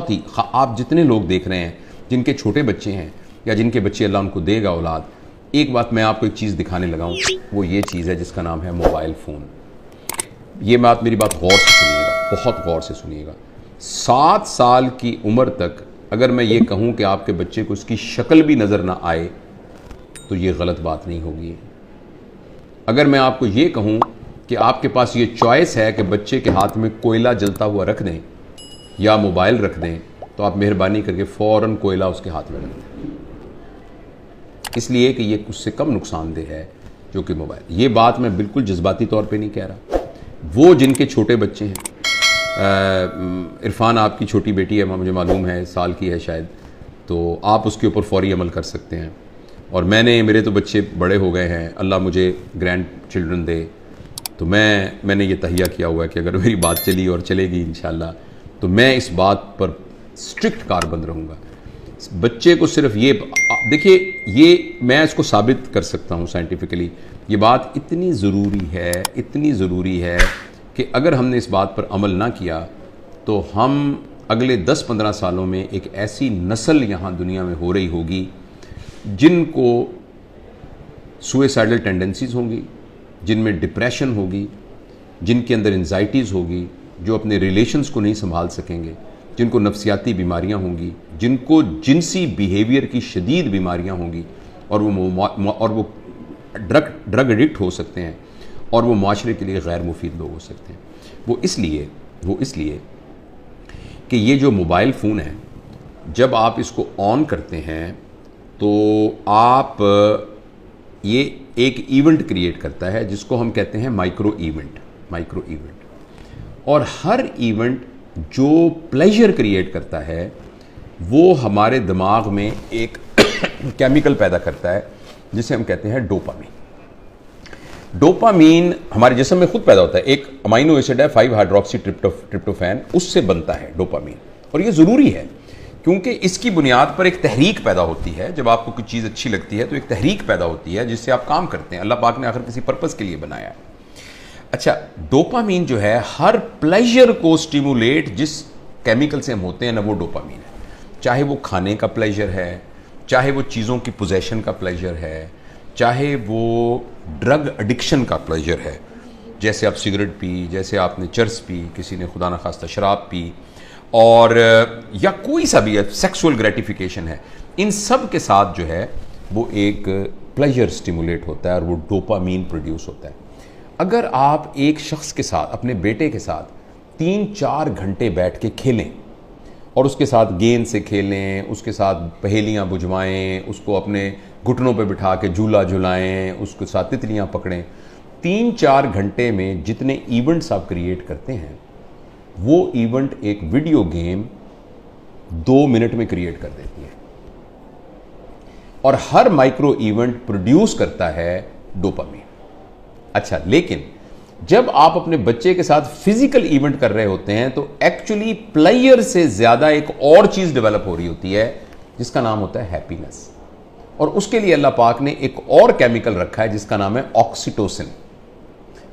ही आप जितने लोग देख रहे हैं जिनके छोटे बच्चे हैं या जिनके बच्चे अल्लाह उनको देगा औलाद, एक बात मैं आपको एक चीज़ दिखाने लगा हूँ, वो ये चीज़ है जिसका नाम है मोबाइल फ़ोन। ये मेरी बात गौर से सुनिएगा, बहुत गौर से सुनिएगा। 7 साल की उम्र तक अगर मैं ये कहूँ कि आपके बच्चे को उसकी शक्ल भी नज़र ना आए तो ये गलत बात नहीं होगी। अगर मैं आपको ये कहूँ कि आपके पास ये चॉइस है कि बच्चे के हाथ में कोयला जलता हुआ रख दें या मोबाइल रख दें, तो आप मेहरबानी करके फ़ौरन कोयला उसके हाथ में रख दें, इसलिए कि ये उससे कम नुकसानदेह है जो कि मोबाइल। ये बात मैं बिल्कुल जज्बाती तौर पे नहीं कह रहा। वो जिनके छोटे बच्चे हैं, इरफान आपकी छोटी बेटी है, मुझे मालूम है साल की है शायद, तो आप उसके ऊपर फौरी अमल कर सकते हैं। और मेरे तो बच्चे बड़े हो गए हैं, अल्लाह मुझे ग्रैंड चिल्ड्रन दे, तो मैंने ये तहिया किया हुआ है कि अगर मेरी बात चली और चलेगी इंशाल्लाह, तो मैं इस बात पर स्ट्रिक्ट कारबंद रहूँगा। बच्चे को सिर्फ ये देखिए, ये मैं इसको साबित कर सकता हूँ साइंटिफिकली। ये बात इतनी ज़रूरी है कि अगर हमने इस बात पर अमल ना किया तो हम अगले 10-15 सालों में एक ऐसी नस्ल यहाँ दुनिया में हो रही होगी जिनको सुइसाइडल टेंडेंसीज़ होंगी, जिनमें डिप्रेशन होगी, जिनके अंदर एंजाइटीज़ होगी, जो अपने रिलेशंस को नहीं संभाल सकेंगे, जिनको नफ्सियाती बीमारियां होंगी, जिनको जिनसी बिहेवियर की शदीद बीमारियां होंगी, और वो ड्रग एडिक्ट हो सकते हैं, और वो माशरे के लिए गैर मुफीद लोग हो सकते हैं। वो इसलिए कि ये जो मोबाइल फ़ोन है, जब आप इसको ऑन करते हैं तो आप ये एक इवेंट क्रिएट करता है जिसको हम कहते हैं माइक्रो इवेंट। और हर इवेंट जो प्लेजर क्रिएट करता है वो हमारे दिमाग में एक केमिकल पैदा करता है जिसे हम कहते हैं डोपामीन हमारे जिस्म में खुद पैदा होता है। एक अमाइनो एसिड है 5-हाइड्रोक्सी ट्रिप्टोफैन, उससे बनता है डोपामीन। और ये ज़रूरी है क्योंकि इसकी बुनियाद पर एक तहरीक पैदा होती है। जब आपको कुछ चीज़ अच्छी लगती है तो एक तहरीक पैदा होती है जिससे आप काम करते हैं। अल्लाह पाक ने आखिर किसी पर्पज़ के लिए बनाया है। अच्छा, डोपामीन जो है हर प्लेजर को स्टिमुलेट जिस केमिकल से हम होते हैं ना, वो डोपामीन है। चाहे वो खाने का प्लेजर है, चाहे वो चीज़ों की पोजेशन का प्लेजर है, चाहे वो ड्रग एडिक्शन का प्लेजर है, जैसे आप सिगरेट पी, जैसे आपने चर्स पी, किसी ने खुदा न खास्ता शराब पी, और या कोई सा भी सेक्सुअल ग्रेटिफिकेशन है, इन सब के साथ जो है वो एक प्लेजर स्टिमुलेट होता है और वो डोपामीन प्रोड्यूस होता है। अगर आप एक शख्स के साथ, अपने बेटे के साथ 3-4 घंटे बैठ के खेलें और उसके साथ गेंद से खेलें, उसके साथ पहेलियाँ बुझवाएं, उसको अपने घुटनों पे बिठा के झूला झुलाएं, उसके साथ तितलियाँ पकड़ें, 3-4 घंटे में जितने इवेंट्स आप क्रिएट करते हैं वो इवेंट एक वीडियो गेम 2 मिनट में क्रिएट कर देती है। और हर माइक्रो इवेंट प्रोड्यूस करता है डोपामीन। अच्छा, लेकिन जब आप अपने बच्चे के साथ फिजिकल इवेंट कर रहे होते हैं तो एक्चुअली प्लेयर से ज्यादा एक और चीज डेवलप हो रही होती है जिसका नाम होता है हैप्पीनेस। और उसके लिए अल्लाह पाक ने एक और केमिकल रखा है जिसका नाम है ऑक्सीटोसिन।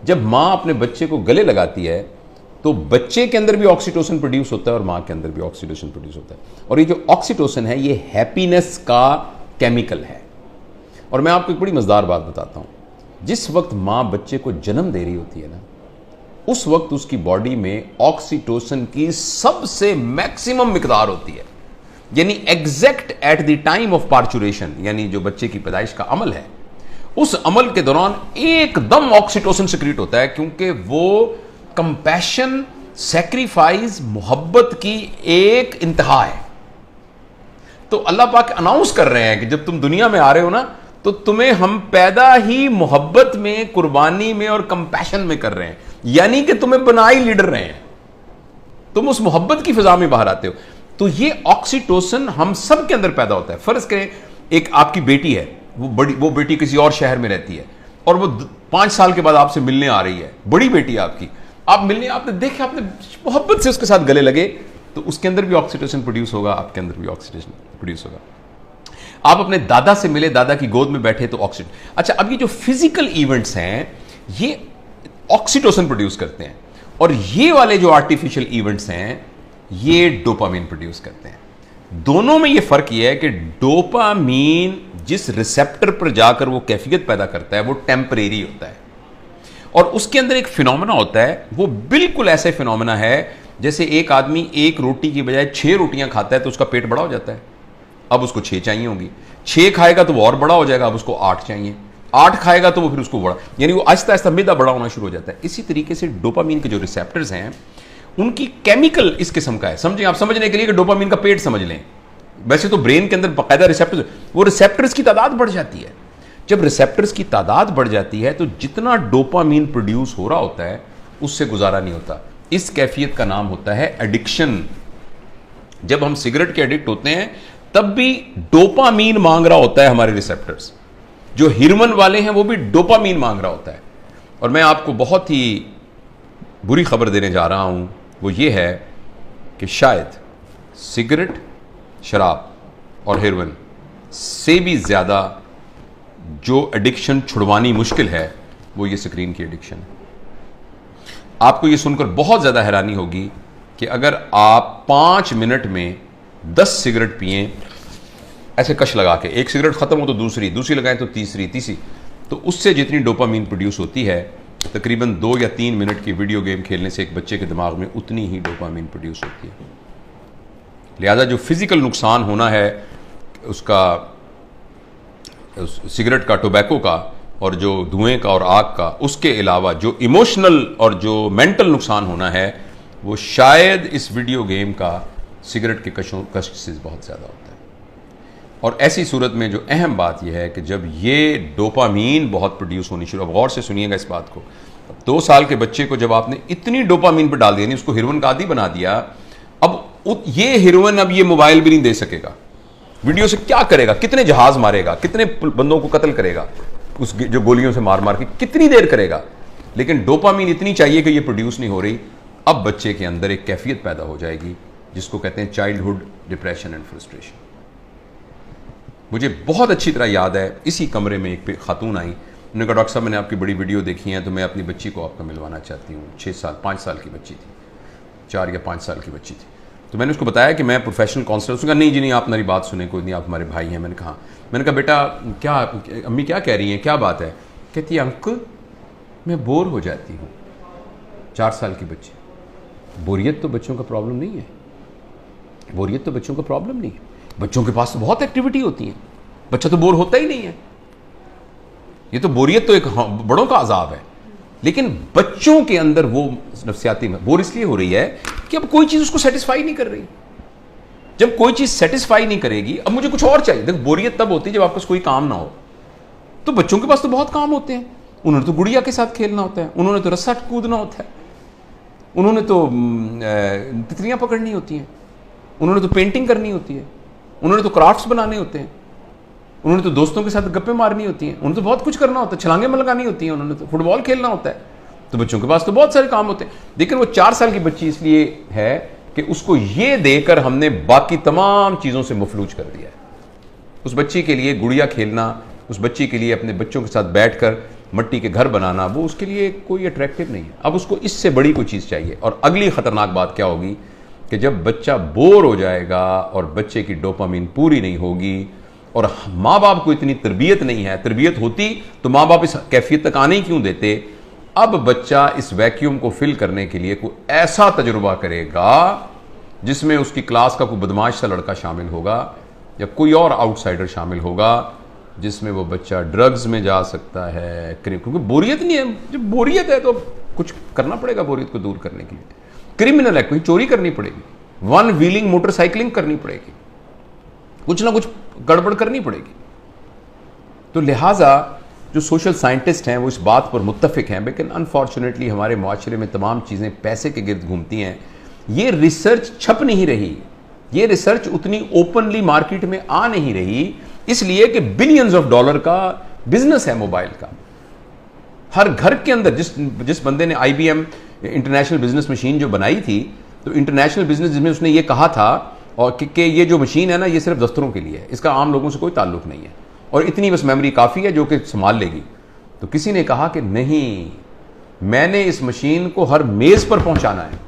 जब मां अपने बच्चे को गले लगाती है तो बच्चे के अंदर भी ऑक्सीटोसिन प्रोड्यूस होता है और मां के अंदर भी ऑक्सीटोसिन प्रोड्यूस होता है। और ये जो ऑक्सीटोसिन है ये हैप्पीनेस का केमिकल है। और मैं आपको एक बड़ी मजेदार बात बताता हूं, जिस वक्त मां बच्चे को जन्म दे रही होती है ना, उस वक्त उसकी बॉडी में ऑक्सीटोसिन की सबसे मैक्सिमम मिकदार होती है। यानी exact at the time of parturition, यानी जो बच्चे की पैदाइश का अमल है, उस अमल के दौरान एकदम ऑक्सीटोसिन सिक्रीट होता है, क्योंकि वो कंपैशन, सैक्रिफाइस, मोहब्बत की एक इंतहा है। तो अल्लाह पाक अनाउंस कर रहे हैं कि जब तुम दुनिया में आ रहे हो ना, तो तुम्हें हम पैदा ही मोहब्बत में, कुर्बानी में और कंपैशन में कर रहे हैं। यानी कि तुम्हें बना ही लीडर रहे हैं, तुम उस मोहब्बत की फिजा में बाहर आते हो। तो ये ऑक्सीटोसिन हम सब के अंदर पैदा होता है। फर्ज करें एक आपकी बेटी है, वो बेटी किसी और शहर में रहती है और वो 5 साल के बाद आपसे मिलने आ रही है, बड़ी बेटी है आपकी। आप मिलने, आपने देखा, आपने मोहब्बत से उसके साथ गले लगे, तो उसके अंदर भी ऑक्सीटोसिन प्रोड्यूस होगा, आपके अंदर भी ऑक्सीटोसिन प्रोड्यूस होगा। आप अपने दादा से मिले, दादा की गोद में बैठे, तो ऑक्सीटोसिन। अच्छा, अब ये जो फिजिकल इवेंट्स हैं ये ऑक्सीटोसिन प्रोड्यूस करते हैं, और ये वाले जो आर्टिफिशियल इवेंट्स हैं ये डोपामीन प्रोड्यूस करते हैं। दोनों में ये फर्क ये है कि डोपामीन जिस रिसेप्टर पर जाकर वो कैफियत पैदा करता है वो टेम्परेरी होता है, और उसके अंदर एक फिनोमेना होता है, वो बिल्कुल ऐसे फिनोमेना है जैसे एक आदमी एक रोटी की बजाय 6 रोटियां खाता है तो उसका पेट बड़ा हो जाता है, अब उसको 6 चाहिए होंगी, 6 खाएगा तो वो और बड़ा हो जाएगा, अब उसको 8 चाहिए, 8 खाएगा तो वो फिर उसको बड़ा, यानी वो आहिस्ता आहिस्ता मैदा बड़ा होना शुरू हो जाता है। इसी तरीके से डोपामीन के जो रिसेप्टर्स हैं उनकी केमिकल इस किस्म का है। समझें, आप समझने के लिए कि डोपामीन का पेट समझ लें, वैसे तो ब्रेन के अंदर बाकायदा रिसेप्टर्स, वो रिसेप्टर्स की तादाद बढ़ जाती है। जब रिसेप्टर्स की तादाद बढ़ जाती है तो जितना डोपामीन प्रोड्यूस हो रहा होता है उससे गुजारा नहीं होता। इस कैफियत का नाम होता है एडिक्शन। जब हम सिगरेट के एडिक्ट होते हैं तब भी डोपामीन मांग रहा होता है हमारे रिसेप्टर्स, जो हिरमन वाले हैं वो भी डोपामीन मांग रहा होता है। और मैं आपको बहुत ही बुरी खबर देने जा रहा हूं, वो ये है कि शायद सिगरेट, शराब और हेरोइन से भी ज़्यादा जो एडिक्शन छुड़वानी मुश्किल है वो ये स्क्रीन की एडिक्शन है। आपको ये सुनकर बहुत ज़्यादा हैरानी होगी कि अगर आप 5 मिनट में 10 सिगरेट पिएं, ऐसे कश लगा के, एक सिगरेट ख़त्म हो तो दूसरी, दूसरी लगाएं तो तीसरी, तो उससे जितनी डोपामीन प्रोड्यूस होती है तकरीबन 2 या 3 मिनट की वीडियो गेम खेलने से एक बच्चे के दिमाग में उतनी ही डोपामीन प्रोड्यूस होती है। लिहाजा जो फिजिकल नुकसान होना है उसका, सिगरेट का, टोबैको का और जो धुएं का और आग का, उसके अलावा जो इमोशनल और जो मेंटल नुकसान होना है वो शायद इस वीडियो गेम का सिगरेट के कष्ट से बहुत ज़्यादा होता है। और ऐसी सूरत में जो अहम बात यह है कि जब ये डोपामीन बहुत प्रोड्यूस होनी शुरू, अब गौर से सुनिएगा इस बात को, 2 साल के बच्चे को जब आपने इतनी डोपामीन पर डाल दिया, नहीं उसको हेरोइन का आदी बना दिया, अब ये हेरोइन अब ये मोबाइल भी नहीं दे सकेगा, वीडियो से क्या करेगा, कितने जहाज मारेगा, कितने बंदों को कत्ल करेगा, उस जो गोलियों से मार मार के कितनी देर करेगा, लेकिन डोपामीन इतनी चाहिए कि ये प्रोड्यूस नहीं हो रही। अब बच्चे के अंदर एक कैफियत पैदा हो जाएगी जिसको कहते हैं चाइल्डहुड डिप्रेशन एंड फ्रस्ट्रेशन। मुझे बहुत अच्छी तरह याद है, इसी कमरे में एक खातून आई, उन्होंने कहा डॉक्टर साहब मैंने आपकी बड़ी वीडियो देखी है तो मैं अपनी बच्ची को आपका मिलवाना चाहती हूँ। 5 साल की बच्ची थी, 4 या 5 साल की बच्ची थी। तो मैंने उसको बताया कि मैं प्रोफेशनल काउंसलर। उसने कहा नहीं जी नहीं, आप मेरी बात सुने, कोई नहीं, आप हमारे भाई हैं। मैंने कहा बेटा क्या, अम्मी क्या कह रही हैं, क्या बात है? कहती है अंकल मैं बोर हो जाती हूँ। 4 साल की बच्ची। बोरियत तो बच्चों का प्रॉब्लम नहीं है, बोरियत तो बच्चों का प्रॉब्लम नहीं है, बच्चों के पास तो बहुत एक्टिविटी होती है, बच्चा तो बोर होता ही नहीं है। ये तो बोरियत तो एक बड़ों का अजाब है, लेकिन बच्चों के अंदर वो नफ्सियाती बोर इसलिए हो रही है कि अब कोई चीज उसको सेटिस्फाई नहीं कर रही। जब कोई चीज सेटिस्फाई नहीं करेगी, अब मुझे कुछ और चाहिए। देखो बोरियत तब होती है जब आपके पास कोई काम ना हो। तो बच्चों के पास तो बहुत काम होते हैं, उन्होंने तो गुड़िया के साथ खेलना होता है, उन्होंने तो रस्सा कूदना होता है, उन्होंने तो तितलियां पकड़नी होती हैं, उन्होंने तो पेंटिंग करनी होती है, उन्होंने तो क्राफ्ट्स बनाने होते हैं, उन्होंने तो दोस्तों के साथ गप्पे मारनी होती हैं, उन्होंने तो बहुत कुछ करना होता है, छलांगे लगानी होती हैं, उन्होंने तो फुटबॉल खेलना होता है। तो बच्चों के पास तो बहुत सारे काम होते हैं। लेकिन वो 4 साल की बच्ची इसलिए है कि उसको ये देकर हमने बाकी तमाम चीज़ों से मफलूज कर दिया है। उस बच्ची के लिए गुड़िया खेलना, उस बच्ची के लिए अपने बच्चों के साथ बैठकर मट्टी के घर बनाना, वो उसके लिए कोई अट्रैक्टिव नहीं है। अब उसको इससे बड़ी कोई चीज़ चाहिए। और अगली खतरनाक बात क्या होगी कि जब बच्चा बोर हो जाएगा और बच्चे की डोपामीन पूरी नहीं होगी और माँ बाप को इतनी तरबियत नहीं है, तरबियत होती तो माँ बाप इस कैफियत तक आने क्यों देते। अब बच्चा इस वैक्यूम को फिल करने के लिए कोई ऐसा तजुर्बा करेगा जिसमें उसकी क्लास का कोई बदमाश सा लड़का शामिल होगा या कोई और आउटसाइडर शामिल होगा, जिसमें वो बच्चा ड्रग्स में जा सकता है, क्योंकि बोरियत नहीं है। जब बोरियत है तो कुछ करना पड़ेगा बोरियत को दूर करने के लिए। क्रिमिनल है, कोई चोरी करनी पड़ेगी, 1 व्हीलिंग मोटरसाइकिलिंग करनी पड़ेगी, कुछ ना कुछ गड़बड़ करनी पड़ेगी। तो लिहाजा जो सोशल साइंटिस्ट हैं वो इस बात पर मुत्तफिक हैं, लेकिन अनफॉर्चुनेटली हमारे माशरे में तमाम चीज़ें पैसे के गिर्द घूमती हैं। ये रिसर्च छप नहीं रही, ये रिसर्च उतनी ओपनली मार्केट में आ नहीं रही, इसलिए कि बिलियंस ऑफ डॉलर का बिजनेस है मोबाइल का। हर घर के अंदर जिस बंदे ने IBM इंटरनेशनल बिजनेस मशीन जो बनाई थी, तो इंटरनेशनल बिजनेस जिसमें उसने ये कहा था और कि ये जो मशीन है ना, ये सिर्फ दफ्तरों के लिए है, इसका आम लोगों से कोई ताल्लुक नहीं है और इतनी बस मेमोरी काफ़ी है जो कि संभाल लेगी। तो किसी ने कहा कि नहीं, मैंने इस मशीन को हर मेज़ पर पहुंचाना है,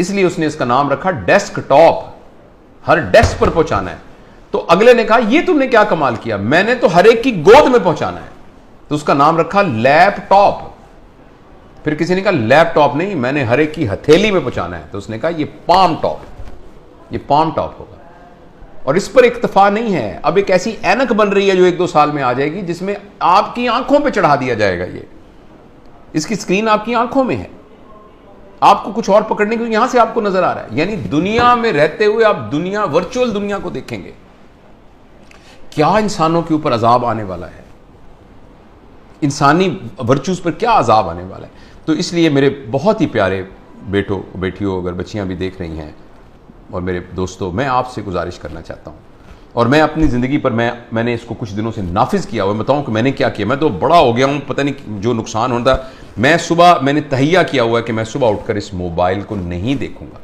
इसलिए उसने इसका नाम रखा डेस्कटॉप। हर डेस्क पर पहुंचाना है। तो अगले ने कहा ये तुमने क्या कमाल किया, मैंने तो हर एक की गोद में पहुंचाना है, तो उसका नाम रखा लैपटॉप। फिर किसी ने कहा लैपटॉप नहीं, मैंने हर एक की हथेली में पहुंचाना है, तो उसने कहा ये पाम टॉप, ये पाम टॉप होगा। और इस पर इक्तफा नहीं है, अब एक ऐसी ऐनक बन रही है जो 1-2 साल में आ जाएगी, जिसमें आपकी आंखों पे चढ़ा दिया जाएगा। ये इसकी स्क्रीन आपकी आंखों में है, आपको कुछ और पकड़ने के लिए यहां से आपको नजर आ रहा है। यानी दुनिया में रहते हुए आप दुनिया, वर्चुअल दुनिया को देखेंगे। क्या इंसानों के ऊपर अजाब आने वाला है, इंसानी वर्चूज पर क्या अजाब आने वाला है। तो इसलिए मेरे बहुत ही प्यारे बेटों बेटियों, अगर बच्चियां भी देख रही हैं और मेरे दोस्तों, मैं आपसे गुजारिश करना चाहता हूं, और मैं अपनी ज़िंदगी पर मैंने इसको कुछ दिनों से नाफिज किया हुआ। बताऊं कि मैंने क्या किया, मैं तो बड़ा हो गया हूं, पता नहीं जो नुकसान होता। मैंने तहैया किया हुआ है कि मैं सुबह उठकर इस मोबाइल को नहीं देखूंगा।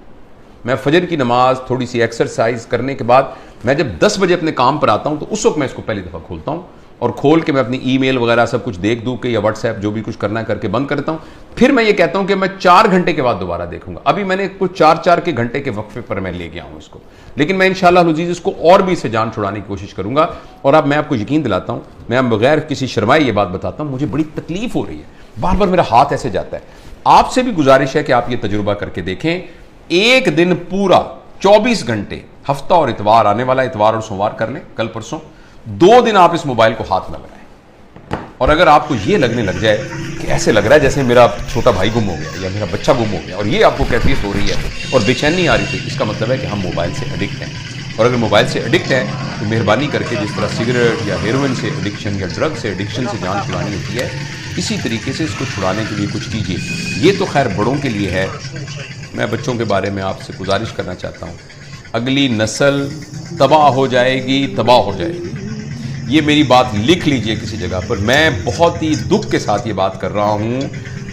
मैं फजर की नमाज, थोड़ी सी एक्सरसाइज करने के बाद मैं जब 10 बजे अपने काम पर आता हूं, तो उस वक्त मैं इसको पहली दफ़ा खोलता हूं, और खोल के मैं अपनी ईमेल वगैरह सब कुछ देख दूँ कि, या व्हाट्सएप जो भी कुछ करना है करके बंद करता हूँ। फिर मैं ये कहता हूँ कि मैं 4 घंटे के बाद दोबारा देखूंगा। अभी मैंने कुछ 4-4 के घंटे के वक्फे पर मैं ले गया हूँ इसको, लेकिन मैं इंशाअल्लाह अज़ीज़ इसको और भी इसे जान छुड़ाने की कोशिश करूंगा। और अब मैं आपको यकीन दिलाता हूँ, मैं बगैर किसी शर्माए ये बात बताता हूँ, मुझे बड़ी तकलीफ हो रही है, बार बार मेरा हाथ ऐसे जाता है। आपसे भी गुजारिश है कि आप ये तजुर्बा करके देखें। एक दिन पूरा 24 घंटे, हफ्ता और इतवार, आने वाला इतवार और सोमवार कर लें, कल परसों 2 दिन आप इस मोबाइल को हाथ न लगाएं। और अगर आपको ये लगने लग जाए कि ऐसे लग रहा है जैसे मेरा छोटा भाई गुम हो गया या मेरा बच्चा गुम हो गया, और ये आपको कैफियत हो रही है और बेचैनी आ रही थी, इसका मतलब है कि हम मोबाइल से एडिक्ट हैं। और अगर मोबाइल से एडिक्ट हैं तो मेहरबानी करके, जिस तरह सिगरेट या हेरोइन से एडिक्शन या ड्रग से एडिक्शन से जान छुड़ानी होती है, इसी तरीके से इसको छुड़ाने के लिए कुछ कीजिए। ये तो खैर बड़ों के लिए है, मैं बच्चों के बारे में आपसे गुजारिश करना चाहता हूँ। अगली नस्ल तबाह हो जाएगी, तबाह हो जाएगी। ये मेरी बात लिख लीजिए किसी जगह पर। मैं बहुत ही दुख के साथ ये बात कर रहा हूँ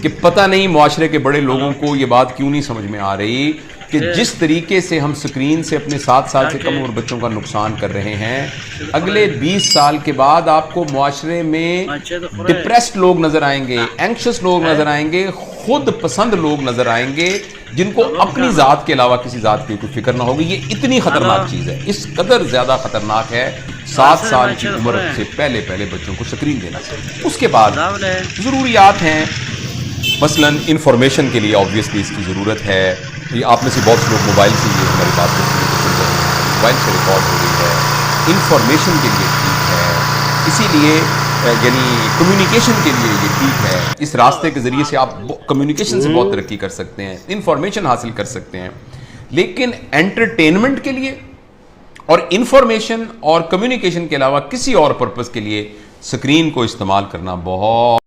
कि पता नहीं मुआशरे के बड़े लोगों को ये बात क्यों नहीं समझ में आ रही कि जिस तरीके से हम स्क्रीन से अपने 7 साल से कम उम्र बच्चों का नुकसान कर रहे हैं, अगले 20 साल के बाद आपको मुआशरे में डिप्रेस्ड लोग नजर आएंगे, एंक्शस लोग नजर आएंगे, खुद पसंद लोग नजर आएंगे, जिनको अपनी जात के अलावा किसी जात की कोई फिक्र ना होगी। ये इतनी खतरनाक चीज है, इस कदर ज्यादा खतरनाक है। 7 साल की उम्र से पहले पहले बच्चों को स्क्रीन देना चाहिए। उसके बाद जरूरियात हैं, मसलन इंफॉर्मेशन के लिए ऑब्वियसली इसकी ज़रूरत है। ये आप में से बहुत से लोग मोबाइल से ये हमारी बात को सुन रहे हैं, मोबाइल से रिकॉर्ड हो रही है, इंफॉर्मेशन के लिए ठीक है, इसीलिए यानी कम्युनिकेशन के लिए ये ठीक है। इस रास्ते के ज़रिए से आप कम्युनिकेशन से बहुत तरक्की कर सकते हैं, इंफॉर्मेशन हासिल कर सकते हैं। लेकिन एंटरटेनमेंट के लिए और इंफॉर्मेशन और कम्युनिकेशन के अलावा किसी और पर्पज़ के लिए स्क्रीन को इस्तेमाल करना बहुत